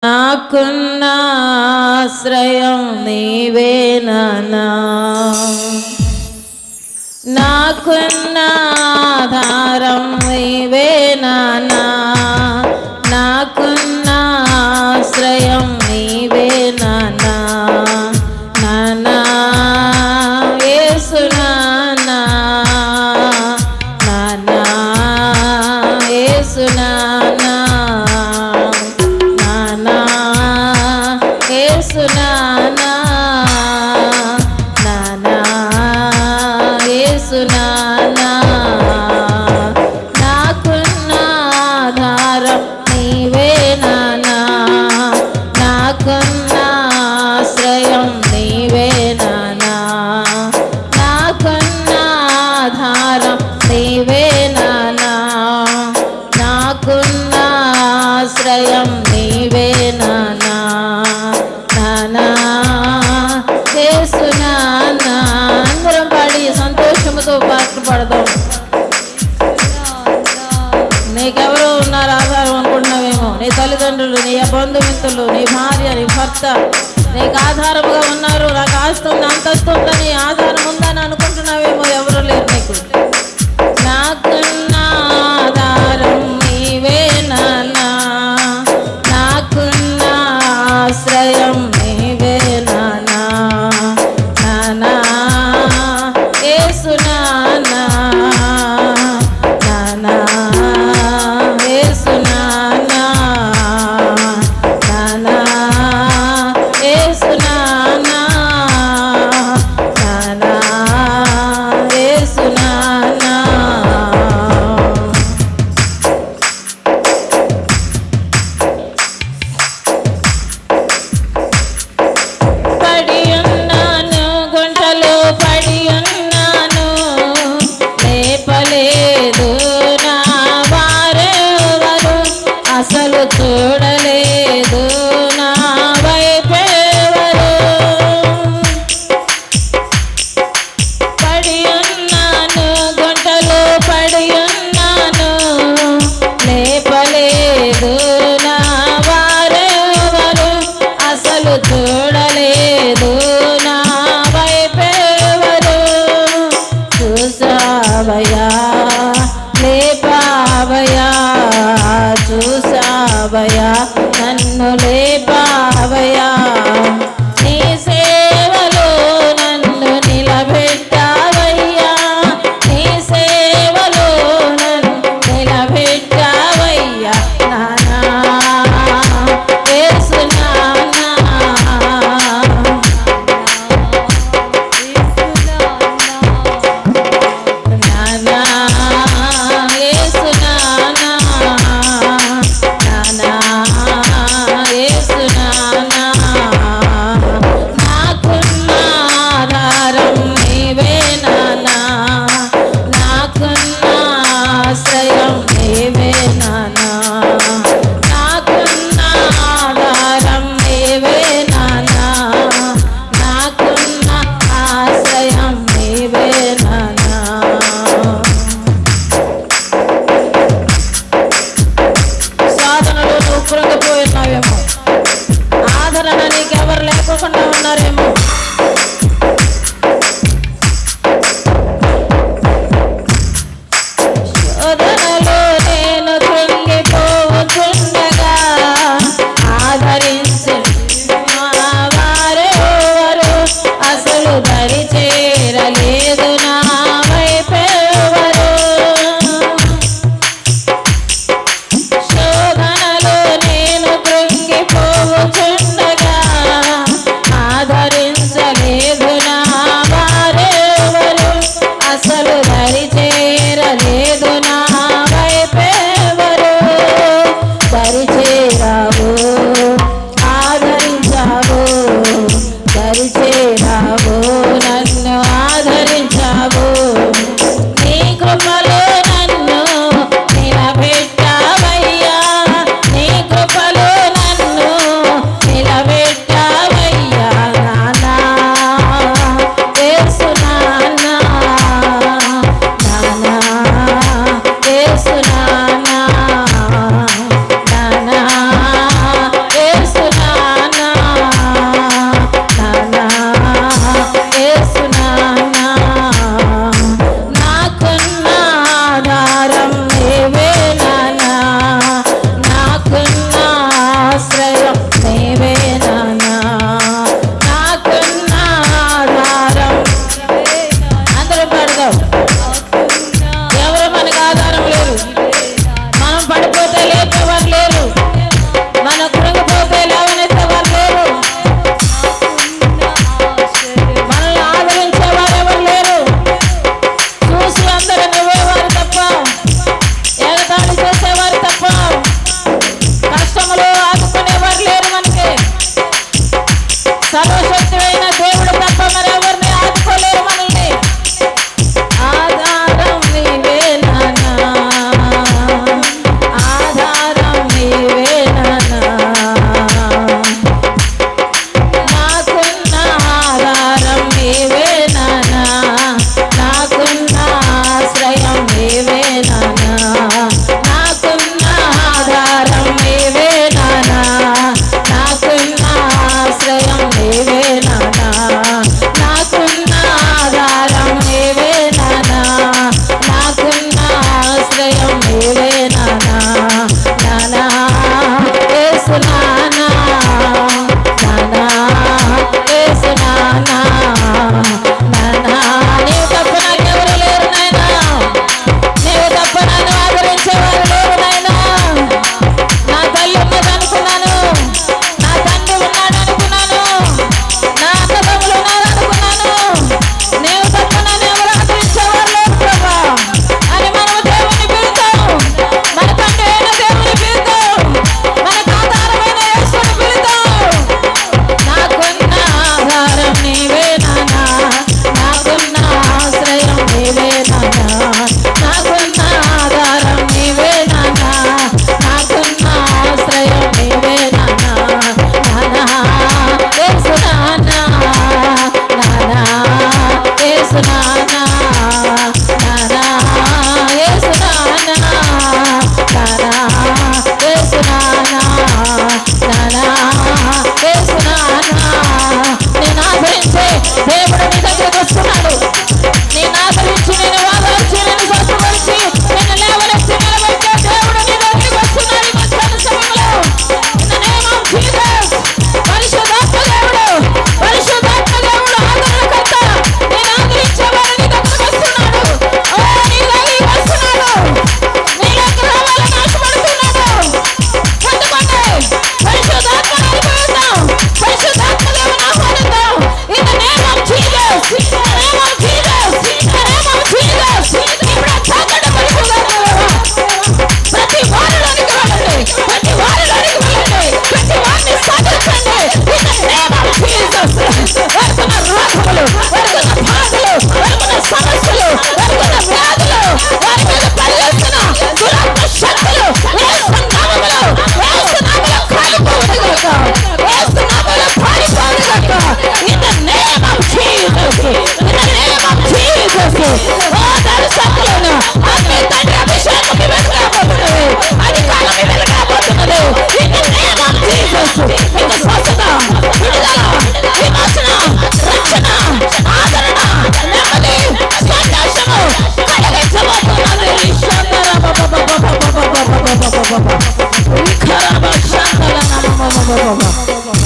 నాకున్న ఆశ్రయం నీవే నాన్నా, నాకున్న ఆధారం నీవే నాన్నా, నాకున్న ఆశ్రయం నీవే నాన్నా, నాన్నా యేసు నాన్నా, నాన్నా యేసు నాన్నా, నాన్నా యేసు నాన్నా, నాన్నా యేసు నాన్నా, నాకున్న ఆధారం నీవే నాన్నా, నాకున్న ఆశ్రయం నీవే నాన్నా, నాకున్న ఆధారం నీవే నాన్నా, నాకున్న ఆశ్రయం నీవే నాన్నా, నాన్నా యేసు నాన్నా. అందరం పాడి సంతోషముతో పాటలు పాడదాం. నీకెవరో ఉన్నారు ఆధారం అనుకుంటున్నావేమో, నీ తల్లిదండ్రులు, నీ బంధుమిత్రులు, నీ భార్య, నీ భర్త నీకు ఆధారముగా ఉన్నారు. నాకు ఆస్తుంది అంతస్తుందని ఆధారం ఉందని అనుకుంటున్నావేమో, ఎవరు లేరు నీకు. నాకున్న ఆధారం నీవే నాన్నా, నాకున్న ఆశ్రయం నీవే నాన్నా, నాన్నా యేసు నాన్నా, నాన్నా యేసు నాన్నా, నాన్నా యేసు నాన్నా, నాన్నా యేసు నాన్నా. పడి ఉన్నాను, గుంటలో పడి ఉన్నాను, లేపలేదు నా వారెవరు, అసలు చూడలేదు నా వైపెవరు. పడి ఉన్నాను, గుంటలో పడి ఉన్నాను, లేపలేదు నా వారెవరు, అసలు చూడలేదు నా వైపెవరు. చూసావయ్యా లేపావయ్యా, చూసావయ్యా నన్ను లేపావయ్యా, నీ సేవలో నన్ను నిలబెట్టావయ్యా, నీ సేవలో నన్ను నిలబెట్టావయ్యా, నాన్నా యేసు నాన్నా, నాన్నా యేసు నాన్నా, నాన్నా Yesu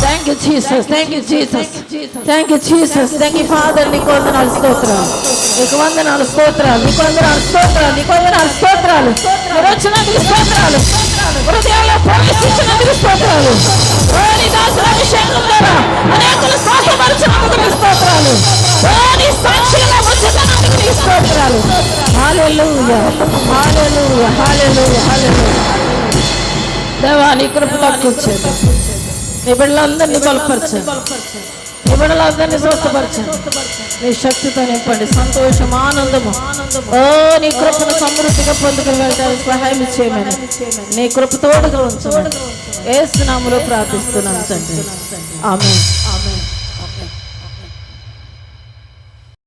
thank you Jesus, thank you Jesus, thank you Jesus, thank you father. నీకు వందనాలు స్తోత్రాలు, నీకు వందనాలు స్తోత్రాలు, నీకు వందనాలు స్తోత్రాలు, నీకు వందనాలు స్తోత్రాలు. మీరు వచ్చినందుకు స్తోత్రాలు, హృదయాల్లో ప్రవేశించినందుకు స్తోత్రాలు, నీ దాసుల అభిషేకం ద్వారా అనేకులు స్వస్థపరిచినందుకు స్తోత్రాలు, నీ సాక్షిగా వచ్చేటందుకు నీ స్తోత్రాలు. హల్లెలూయా, హల్లెలూయా, హల్లెలూయా, హల్లెలూయా. దేవా నీ కృప తక్కువచ్చేది, నీ బిడ్డలందరినీ బలపరచండి, నీ బిడ్డలందరినీ స్వస్థపరచండి, నీ శక్తితో నింపండి, సంతోషం ఆనందము నీ కృపను సమృద్ధిగా పొందుకుని వెళ్ళడానికి సహాయం చేయమని నీ కృప తోడుగా ఉంచమని యేసు నామములో ప్రార్థిస్తున్నాను తండ్రి, ఆమేన్.